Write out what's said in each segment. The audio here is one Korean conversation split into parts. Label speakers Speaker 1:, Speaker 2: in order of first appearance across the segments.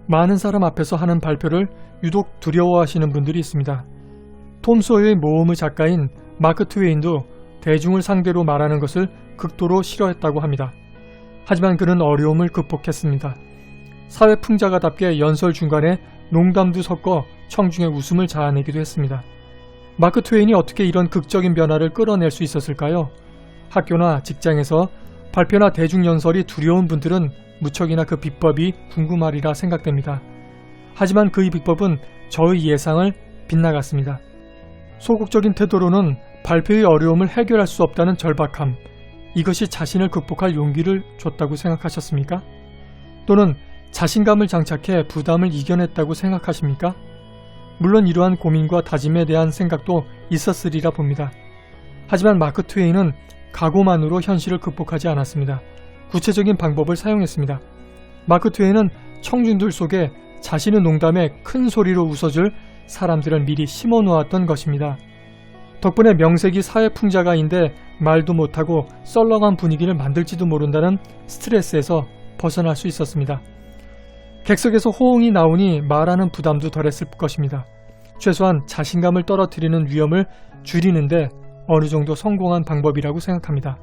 Speaker 1: 많은 사람 앞에서 하는 발표를 유독 두려워하시는 분들이 있습니다. 톰 소여의 모험의 작가인 마크 트웨인도 대중을 상대로 말하는 것을 극도로 싫어했다고 합니다. 하지만 그는 어려움을 극복했습니다. 사회 풍자가답게 연설 중간에 농담도 섞어 청중의 웃음을 자아내기도 했습니다. 마크 트웨인이 어떻게 이런 극적인 변화를 끌어낼 수 있었을까요? 학교나 직장에서 발표나 대중연설이 두려운 분들은 무척이나 그 비법이 궁금하리라 생각됩니다. 하지만 그의 비법은 저의 예상을 빗나갔습니다. 소극적인 태도로는 발표의 어려움을 해결할 수 없다는 절박함, 이것이 자신을 극복할 용기를 줬다고 생각하셨습니까? 또는 자신감을 장착해 부담을 이겨냈다고 생각하십니까? 물론 이러한 고민과 다짐에 대한 생각도 있었으리라 봅니다. 하지만 마크 트웨인은 각오만으로 현실을 극복하지 않았습니다. 구체적인 방법을 사용했습니다. 마크 트웨인은 청중들 속에 자신의 농담에 큰 소리로 웃어줄 사람들을 미리 심어놓았던 것입니다. 덕분에 명색이 사회풍자가인데 말도 못하고 썰렁한 분위기를 만들지도 모른다는 스트레스에서 벗어날 수 있었습니다. 객석에서 호응이 나오니 말하는 부담도 덜했을 것입니다. 최소한 자신감을 떨어뜨리는 위험을 줄이는데 어느 정도 성공한 방법이라고 생각합니다.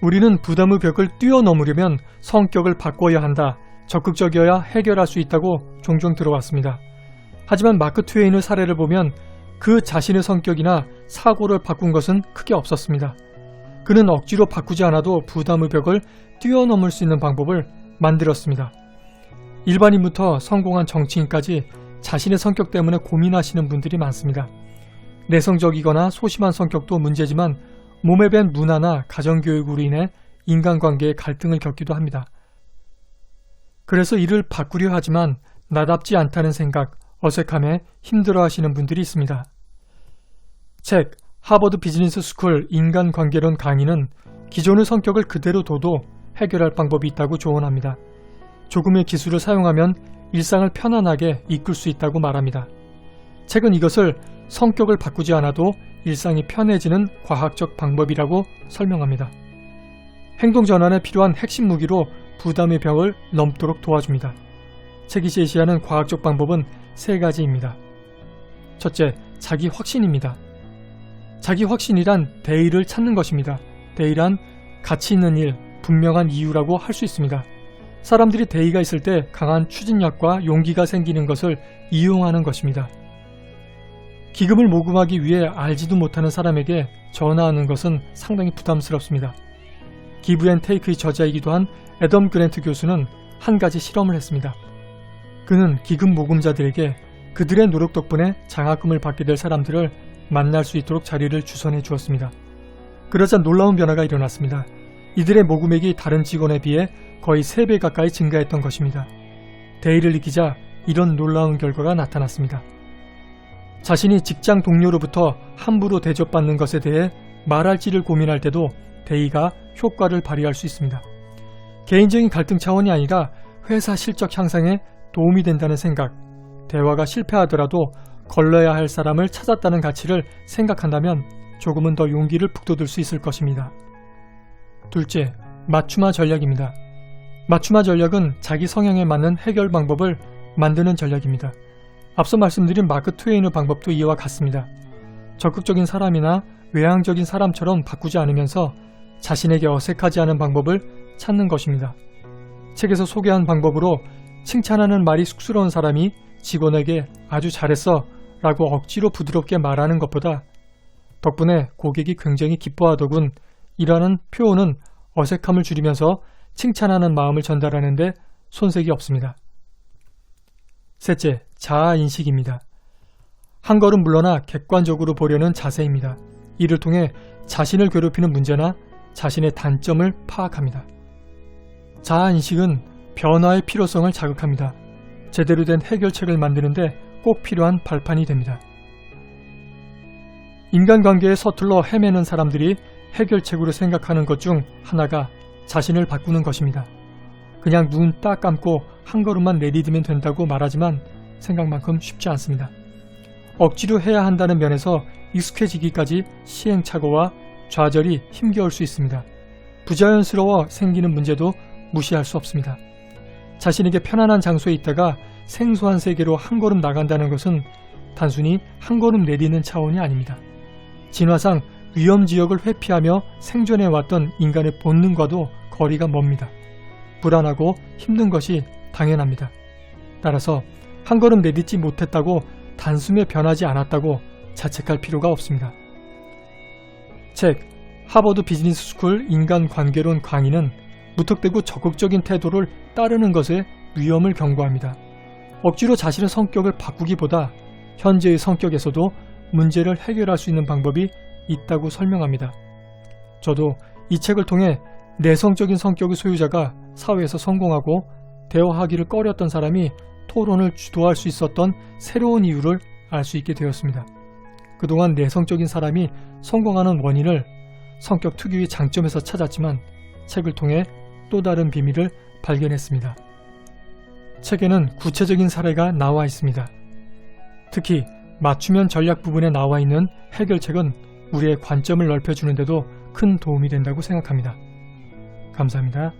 Speaker 1: 우리는 부담의 벽을 뛰어넘으려면 성격을 바꿔야 한다, 적극적이어야 해결할 수 있다고 종종 들어왔습니다. 하지만 마크 트웨인의 사례를 보면 그 자신의 성격이나 사고를 바꾼 것은 크게 없었습니다. 그는 억지로 바꾸지 않아도 부담의 벽을 뛰어넘을 수 있는 방법을 만들었습니다. 일반인부터 성공한 정치인까지 자신의 성격 때문에 고민하시는 분들이 많습니다. 내성적이거나 소심한 성격도 문제지만 몸에 밴 문화나 가정교육으로 인해 인간관계에 갈등을 겪기도 합니다. 그래서 이를 바꾸려 하지만 나답지 않다는 생각, 어색함에 힘들어하시는 분들이 있습니다. 책 하버드 비즈니스 스쿨 인간관계론 강의는 기존의 성격을 그대로 둬도 해결할 방법이 있다고 조언합니다. 조금의 기술을 사용하면 일상을 편안하게 이끌 수 있다고 말합니다. 책은 이것을 성격을 바꾸지 않아도 일상이 편해지는 과학적 방법이라고 설명합니다. 행동 전환에 필요한 핵심 무기로 부담의 벽을 넘도록 도와줍니다. 책이 제시하는 과학적 방법은 3가지입니다. 첫째, 자기 확신입니다. 자기 확신이란 대의를 찾는 것입니다. 대의란 가치 있는 일, 분명한 이유라고 할 수 있습니다. 사람들이 대의가 있을 때 강한 추진력과 용기가 생기는 것을 이용하는 것입니다. 기금을 모금하기 위해 알지도 못하는 사람에게 전화하는 것은 상당히 부담스럽습니다. 기브 앤 테이크의 저자이기도 한 애덤 그랜트 교수는 한 가지 실험을 했습니다. 그는 기금 모금자들에게 그들의 노력 덕분에 장학금을 받게 될 사람들을 만날 수 있도록 자리를 주선해 주었습니다. 그러자 놀라운 변화가 일어났습니다. 이들의 모금액이 다른 직원에 비해 거의 3배 가까이 증가했던 것입니다. 대의를 느끼자 이런 놀라운 결과가 나타났습니다. 자신이 직장 동료로부터 함부로 대접받는 것에 대해 말할지를 고민할 때도 대의가 효과를 발휘할 수 있습니다. 개인적인 갈등 차원이 아니라 회사 실적 향상에 도움이 된다는 생각, 대화가 실패하더라도 걸러야 할 사람을 찾았다는 가치를 생각한다면 조금은 더 용기를 북돋을 수 있을 것입니다. 둘째, 맞춤화 전략입니다. 맞춤화 전략은 자기 성향에 맞는 해결 방법을 만드는 전략입니다. 앞서 말씀드린 마크 트웨인의 방법도 이와 같습니다. 적극적인 사람이나 외향적인 사람처럼 바꾸지 않으면서 자신에게 어색하지 않은 방법을 찾는 것입니다. 책에서 소개한 방법으로 칭찬하는 말이 쑥스러운 사람이 직원에게 아주 잘했어 라고 억지로 부드럽게 말하는 것보다 덕분에 고객이 굉장히 기뻐하더군 이라는 표현은 어색함을 줄이면서 칭찬하는 마음을 전달하는 데 손색이 없습니다. 셋째, 자아인식입니다. 한 걸음 물러나 객관적으로 보려는 자세입니다. 이를 통해 자신을 괴롭히는 문제나 자신의 단점을 파악합니다. 자아인식은 변화의 필요성을 자극합니다. 제대로 된 해결책을 만드는데 꼭 필요한 발판이 됩니다. 인간관계에 서툴러 헤매는 사람들이 해결책으로 생각하는 것 중 하나가 자신을 바꾸는 것입니다. 그냥 눈 딱 감고 한 걸음만 내디디면 된다고 말하지만 생각만큼 쉽지 않습니다. 억지로 해야 한다는 면에서 익숙해지기까지 시행착오와 좌절이 힘겨울 수 있습니다. 부자연스러워 생기는 문제도 무시할 수 없습니다. 자신에게 편안한 장소에 있다가 생소한 세계로 한 걸음 나간다는 것은 단순히 한 걸음 내딛는 차원이 아닙니다. 진화상 위험 지역을 회피하며 생존해왔던 인간의 본능과도 거리가 멉니다. 불안하고 힘든 것이 당연합니다. 따라서 한 걸음 내딛지 못했다고 단숨에 변하지 않았다고 자책할 필요가 없습니다. 책 하버드 비즈니스 스쿨 인간관계론 강의는 무턱대고 적극적인 태도를 따르는 것의 위험을 경고합니다. 억지로 자신의 성격을 바꾸기보다 현재의 성격에서도 문제를 해결할 수 있는 방법이 있다고 설명합니다. 저도 이 책을 통해 내성적인 성격의 소유자가 사회에서 성공하고 대화하기를 꺼렸던 사람이 토론을 주도할 수 있었던 새로운 이유를 알 수 있게 되었습니다. 그동안 내성적인 사람이 성공하는 원인을 성격 특유의 장점에서 찾았지만 책을 통해 또 다른 비밀을 발견했습니다. 책에는 구체적인 사례가 나와 있습니다. 특히 맞춤형 전략 부분에 나와 있는 해결책은 우리의 관점을 넓혀주는 데도 큰 도움이 된다고 생각합니다. 감사합니다.